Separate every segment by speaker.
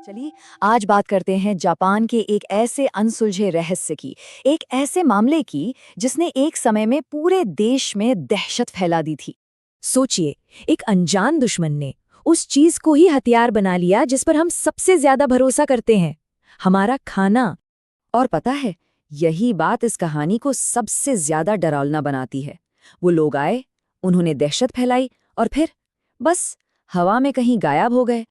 Speaker 1: चलिए आज बात करते हैं जापान के एक ऐसे अनसुलझे रहस्य की, एक ऐसे मामले की जिसने एक समय में पूरे देश में दहशत फैला दी थी।
Speaker 2: सोचिए, एक अनजान दुश्मन ने उस चीज को ही हथियार बना लिया जिस पर हम सबसे ज्यादा भरोसा करते हैं, हमारा खाना।
Speaker 1: और पता है, यही बात इस कहानी को सबसे ज्यादा डरावना बनाती है। वो लोग आए, उन्होंने दहशत फैलाई और फिर बस हवा में कहीं गायब हो गए।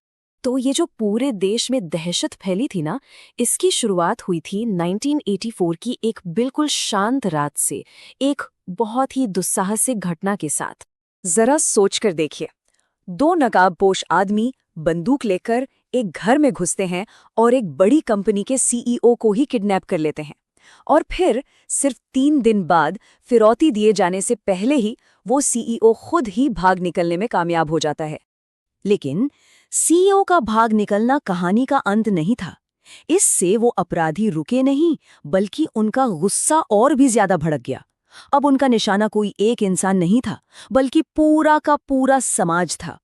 Speaker 2: तो ये जो पूरे देश में दहशत फैली थी ना, इसकी शुरुआत हुई थी 1984 की एक बिल्कुल शांत रात से, एक बहुत ही दुस्साहसिक घटना के साथ। जरा सोचकर देखिए, दो नकाबपोश आदमी बंदूक लेकर एक घर में घुसते हैं और एक बड़ी कंपनी के सीईओ को ही किडनैप कर लेते हैं। और फिर सिर्फ 3 दिन बाद फिरौती दिए जाने से पहले ही वो सीईओ खुद ही भाग निकलने में कामयाब हो जाता है। लेकिन सीईओ का भाग निकलना कहानी का अंत नहीं था। इससे वो अपराधी रुके नहीं, बल्कि उनका गुस्सा और भी ज्यादा भड़क गया। अब उनका निशाना कोई एक इंसान नहीं था, बल्कि पूरा का पूरा समाज था।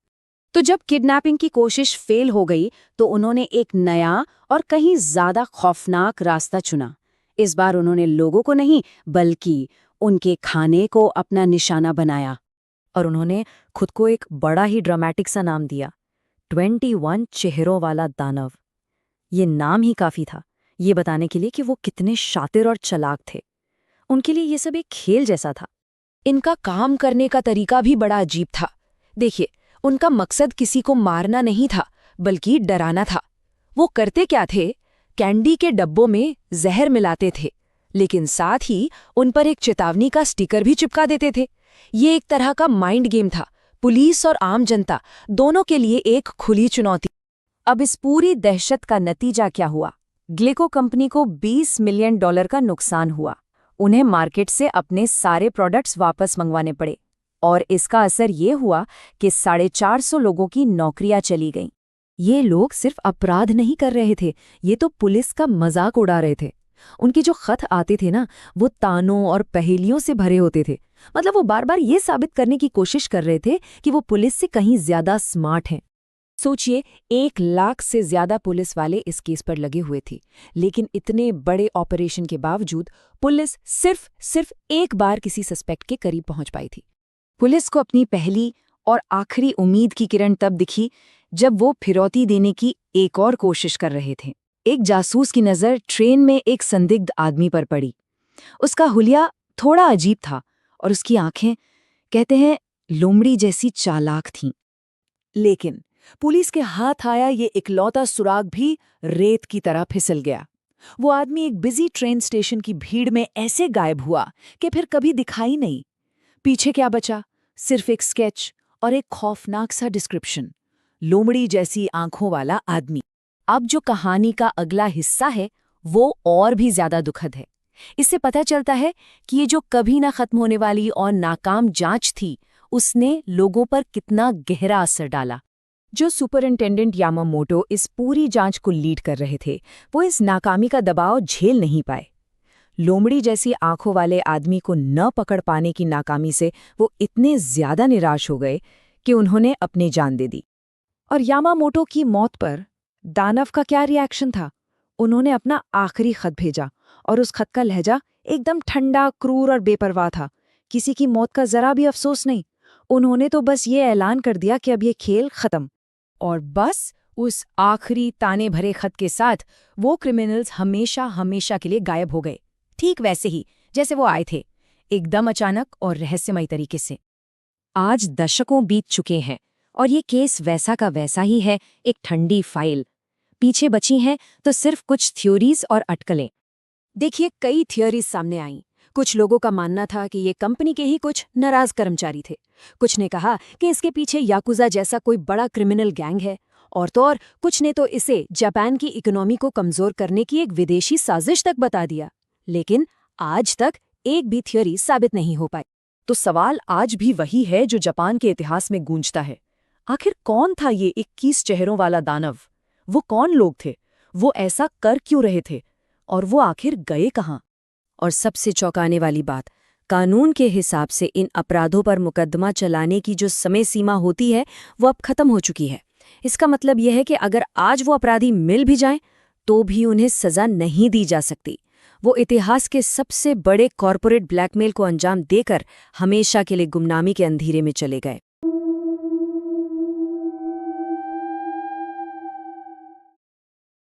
Speaker 2: तो जब किडनैपिंग की कोशिश फेल हो गई, तो उन्होंने एक नया और कहीं ज्यादा खौफनाक रास्ता चुना। इस बार उन्होंने लोगों को नहीं, बल्कि उनके खाने को अपना निशाना बनाया।
Speaker 1: और उन्होंने खुद को एक बड़ा ही ड्रामेटिक सा नाम दिया, 21 चेहरों वाला दानव। ये नाम ही काफी था ये बताने के लिए कि वो कितने शातिर और चालाक थे। उनके लिए ये सब एक खेल जैसा था।
Speaker 2: इनका काम करने का तरीका भी बड़ा अजीब था। देखिए, उनका मकसद किसी को मारना नहीं था, बल्कि डराना था। वो करते क्या थे, कैंडी के डब्बों में जहर मिलाते थे, लेकिन साथ ही उन पर एक चेतावनी का स्टिकर भी चिपका देते थे। ये एक तरह का माइंड गेम था, पुलिस और आम जनता दोनों के लिए एक खुली चुनौती। अब इस पूरी दहशत का नतीजा क्या हुआ? ग्लेको कंपनी को $20 मिलियन का नुकसान हुआ। उन्हें मार्केट से अपने सारे प्रोडक्ट्स वापस मंगवाने पड़े, और इसका असर ये हुआ कि 450 लोगों की नौकरियां चली गईं। ये लोग सिर्फ अपराध नहीं कर रहे थे, ये तो पुलिस का मजाक उड़ा रहे थे। उनके जो खत आते थे ना, वो तानों और पहेलियों से भरे होते थे। मतलब वो बार बार ये साबित करने की कोशिश कर रहे थे कि वो पुलिस से कहीं ज्यादा स्मार्ट हैं। सोचिए, 1 लाख से ज्यादा पुलिस वाले इस केस पर लगे हुए थे, लेकिन इतने बड़े ऑपरेशन के बावजूद पुलिस सिर्फ एक बार किसी सस्पेक्ट के करीब पहुंच पाई थी। पुलिस को अपनी पहली और आखिरी उम्मीद की किरण तब दिखी जब वो फिरौती देने की एक और कोशिश कर रहे थे। एक जासूस की नज़र ट्रेन में एक संदिग्ध आदमी पर पड़ी। उसका हुलिया थोड़ा अजीब था और उसकी आंखें, कहते हैं, लोमड़ी जैसी चालाक थीं। लेकिन पुलिस के हाथ आया ये इकलौता सुराग भी रेत की तरह फिसल गया। वो आदमी एक बिजी ट्रेन स्टेशन की भीड़ में ऐसे गायब हुआ कि फिर कभी दिखाई नहीं। पीछे क्या बचा? सिर्फ एक स्केच और एक खौफनाक सा डिस्क्रिप्शन, लोमड़ी जैसी आंखों वाला आदमी। अब जो कहानी का अगला हिस्सा है, वो और भी ज्यादा दुखद है। इससे पता चलता है कि ये जो कभी ना खत्म होने वाली और नाकाम जांच थी, उसने लोगों पर कितना गहरा असर डाला। जो सुपरिंटेंडेंट यामामोटो इस पूरी जांच को लीड कर रहे थे, वो इस नाकामी का दबाव झेल नहीं पाए। लोमड़ी जैसी आंखों वाले आदमी को न पकड़ पाने की नाकामी से वो इतने ज्यादा निराश हो गए कि उन्होंने अपनी जान दे दी। और यामामोटो की मौत पर दानव का क्या रिएक्शन था? उन्होंने अपना आखिरी खत भेजा, और उस खत का लहजा एकदम ठंडा, क्रूर और बेपरवाह था। किसी की मौत का जरा भी अफसोस नहीं। उन्होंने तो बस ये ऐलान कर दिया कि अब ये खेल खत्म। और बस उस आखिरी ताने भरे खत के साथ वो क्रिमिनल्स हमेशा हमेशा के लिए गायब हो गए, ठीक वैसे ही जैसे वो आए थे, एकदम अचानक और रहस्यमयी तरीके से। आज दशकों बीत चुके हैं और ये केस वैसा का वैसा ही है, एक ठंडी फाइल। पीछे बची हैं तो सिर्फ कुछ थ्योरीज और अटकलें। देखिए, कई थ्योरीज सामने आईं। कुछ लोगों का मानना था कि ये कंपनी के ही कुछ नाराज कर्मचारी थे। कुछ ने कहा कि इसके पीछे याकुजा जैसा कोई बड़ा क्रिमिनल गैंग है, और तो और कुछ ने तो इसे जापान की इकोनॉमी को कमजोर करने की एक विदेशी साजिश तक बता दिया। लेकिन आज तक एक भी थ्योरी साबित नहीं हो पाई। तो सवाल आज भी वही है जो जापान के इतिहास में गूंजता है। आखिर कौन था ये 21 चेहरों वाला दानव? वो कौन लोग थे? वो ऐसा कर क्यों रहे थे? और वो आखिर गए कहाँ? और सबसे चौंकाने वाली बात, कानून के हिसाब से इन अपराधों पर मुकदमा चलाने की जो समय सीमा होती है, वो अब खत्म हो चुकी है।
Speaker 1: इसका मतलब यह है कि अगर आज वो अपराधी मिल भी जाएं, तो भी उन्हें सजा नहीं दी जा सकती। वो इतिहास के सबसे बड़े कॉरपोरेट ब्लैकमेल को अंजाम देकर हमेशा के लिए गुमनामी के अंधेरे में चले गए।